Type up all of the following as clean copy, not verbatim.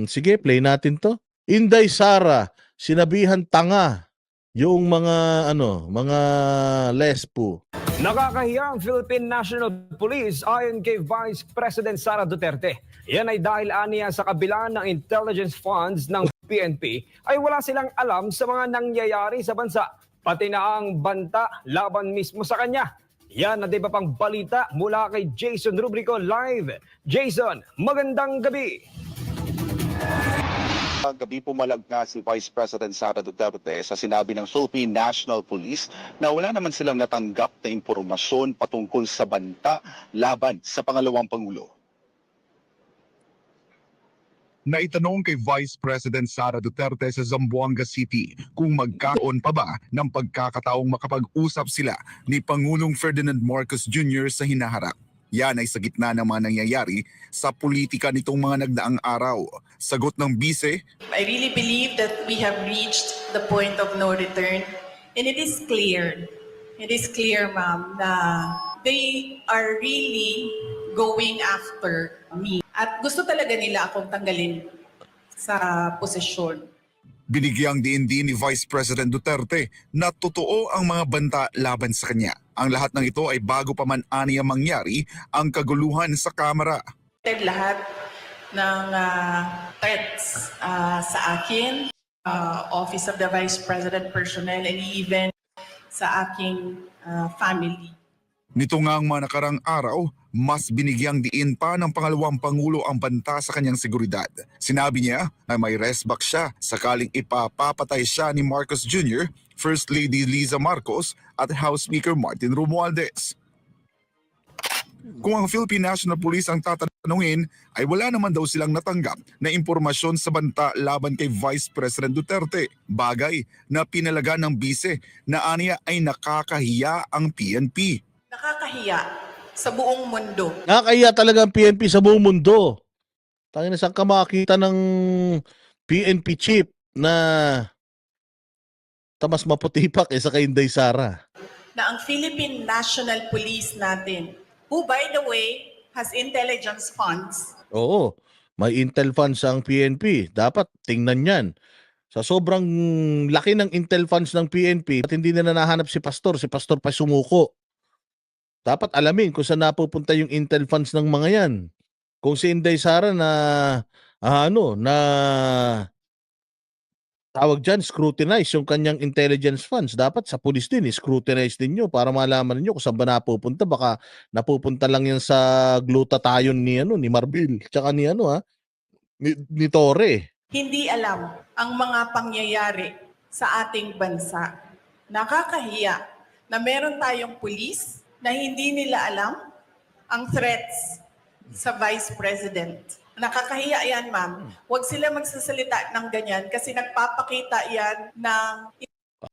Sige, play natin to. Inday Sara, sinabihan tanga yung mga lesbo. Nakakahiya ang Philippine National Police ayon kay Vice President Sara Duterte. Yan ay dahil aniya sa kabila ng intelligence funds ng PNP ay wala silang alam sa mga nangyayari sa bansa. Pati na ang banta laban mismo sa kanya. Yan at iba pang balita mula kay Jason Rubrico live. Jason, magandang gabi. Gabi pumalag nga si Vice President Sara Duterte sa sinabi ng Philippine National Police na wala naman silang natanggap na impormasyon patungkol sa banta laban sa pangalawang Pangulo. Naitanong kay Vice President Sara Duterte sa Zamboanga City kung magkakaroon pa ba ng pagkakataong makapag-usap sila ni Pangulong Ferdinand Marcos Jr. sa hinaharap. Yan ay sa gitna ng mga nangyayari sa politika nitong mga nagdaang araw. Sagot ng bise, I really believe that we have reached the point of no return. And it is clear, ma'am, na they are really going after me. At gusto talaga nila akong tanggalin sa posisyon. binigyang diin ni Vice President Duterte na totoo ang mga banta laban sa kanya. Ang lahat ng ito ay bago pa man aniya mangyari ang kaguluhan sa Kamara. Lahat ng threats sa akin, Office of the Vice President personnel, and even sa aking family. Nito nga ang mga nakarang araw, mas binigyang diin pa ng pangalawang Pangulo ang banta sa kanyang seguridad. Sinabi niya na may restback siya sakaling ipapapatay siya ni Marcos Jr., First Lady Liza Marcos at House Speaker Martin Romualdez. Kung ang Philippine National Police ang tatanungin, ay wala naman daw silang natanggap na impormasyon sa banta laban kay Vice President Duterte. Bagay na pinalaga ng bise na aniya ay nakakahiya ang PNP. Nakakahiya sa buong mundo. Nakakahiya talaga ang PNP sa buong mundo. Tayo na saan ka makakita ng PNP chief na tamas maputi pa kaysa kay Inday Sara. Na ang Philippine National Police natin, who by the way has intelligence funds. Oo, may intel funds ang PNP. Dapat tingnan yan. Sa sobrang laki ng intel funds ng PNP, at hindi na nahanap si Pastor pa sumuko. Dapat alamin kung saan napupunta yung intel funds ng mga yan. Kung si Inday Sara na tawag dyan, scrutinize yung kanyang intelligence funds. Dapat sa police din, scrutinize din nyo para malaman niyo kung saan ba napupunta. Baka napupunta lang yan sa glutathione ni Marbil. Tsaka ni Torre. Hindi alam ang mga pangyayari sa ating bansa. Nakakahiya na meron tayong pulis na hindi nila alam ang threats sa Vice President. Nakakahiya yan, ma'am. Huwag sila magsasalita ng ganyan kasi nagpapakita yan ng...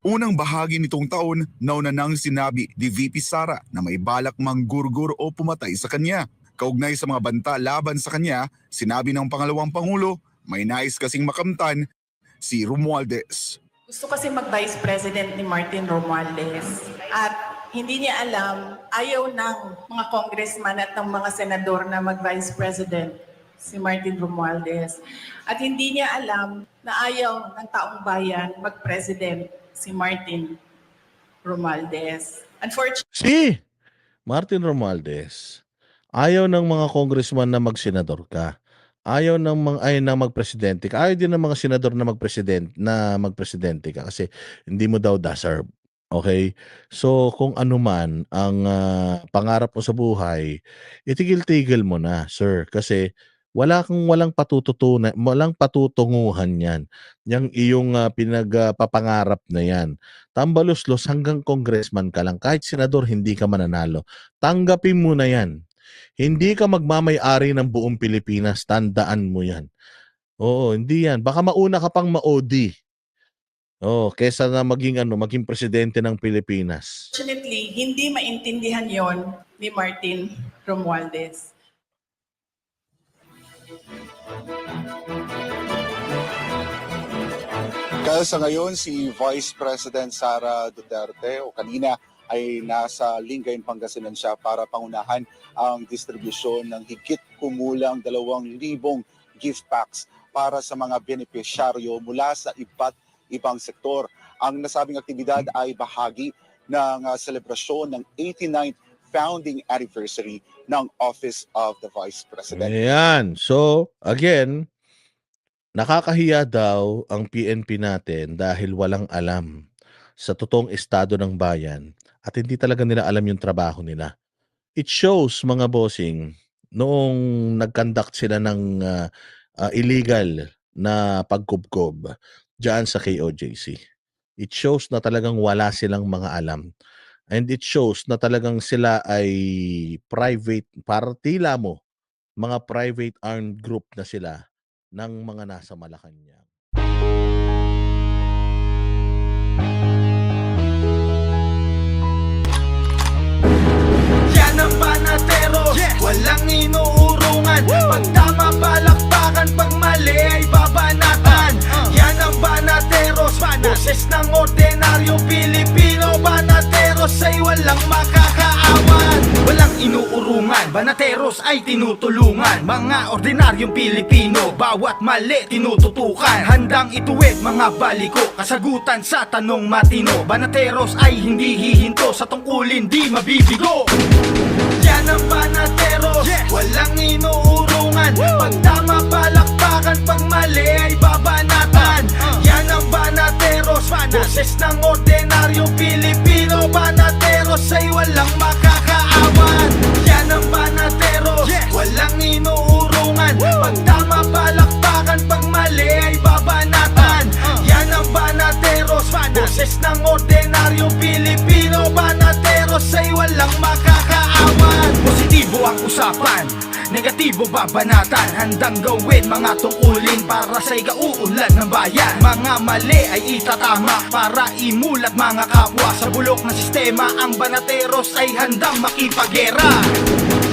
Unang bahagi nitong taon, nauna nang sinabi ni VP Sara na may balak manggurgur o pumatay sa kanya. Kaugnay sa mga banta laban sa kanya, sinabi ng pangalawang Pangulo, may nais kasing makamtan si Romualdez. Gusto kasi mag-Vice President ni Martin Romualdez at hindi niya alam, ayaw ng mga congressman at ng mga senador na mag-Vice President si Martin Romualdez. At hindi niya alam na ayaw ng taong bayan mag-President si Martin Romualdez. Unfortunately, Si Martin Romualdez, ayaw ng mga congressman na magsenador ka. Ayaw na magpresidente ka. Ayaw din ng mga senador na magpresidente ka kasi hindi mo daw deserve. Okay? So, kung ano man ang pangarap mo sa buhay, itigil-tigil mo na, sir. Kasi walang patutunguhan yan. Yang iyong pinagpapangarap na yan. Tambaluslos hanggang congressman ka lang. Kahit senador, hindi ka mananalo. Tanggapin mo na yan. Hindi ka magmamay-ari ng buong Pilipinas. Tandaan mo yan. Oo, hindi yan. Baka mauna ka pang ma-OD. Oh, kesa na maging presidente ng Pilipinas. hindi maintindihan yon ni Martin Romualdez. Kaya sa ngayon, si Vice President Sara Duterte o kanina ay nasa Lingayen, Pangasinan siya para pangunahan ang distribusyon ng higit kumulang 2,000 gift packs para sa mga benepisyaryo mula sa iba't ibang sektor. Ang nasabing aktibidad ay bahagi ng selebrasyon ng 89th founding anniversary ng Office of the Vice President. Ayan. So, again, nakakahiya daw ang PNP natin dahil walang alam sa totoong estado ng bayan at hindi talaga nila alam yung trabaho nila. It shows, mga bossing, noong nag-conduct sila ng illegal na pagkubkob dyan sa KOJC. It shows na talagang wala silang mga alam. And it shows na talagang sila ay private, para tila mo, mga private armed group na sila ng mga nasa Malacanang. Yan ang banateros, walang inuurungan. Pag tama palakpakan, pag mali ay babanatan. Yan ang banateros, boses ng ordinaryong Pilipino. Banateros ay walang makakaawan, walang inuurungan. Banateros ay tinutulungan mga ordinaryong Pilipino. Bawat mali tinututukan, handang ituwid mga baliko, kasagutan sa tanong matino. Banateros ay hindi hihinto, sa tungkulin di mabibigo. Yan ang banateros, walang inuurungan. Pag tama palakpakan, pag mali ay babanatan. Yan ang banateros, boses ng ordinaryong Pilipino. Banateros ay walang makakaawan. Yan ang banateros, walang inuurungan. Pag tama palakpakan, pag mali ay babanatan. Yan ang banateros, boses ng ordinaryong Pilipino. Banateros ay walang makakaawan. Positibo ang usapan, negatibo babanatan. Handang gawin mga tungkulin para sa ikauunlad ng bayan. Mga mali ay itatama para imulat mga kapwa. Sa bulok ng sistema, ang banateros ay handang makipagera.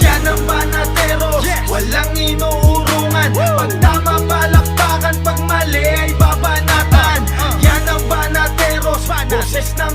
Yan ang banateros, walang inuurungan. Pag tama palakpakan, pag mali ay babanatan. Yan ang banateros, boses ng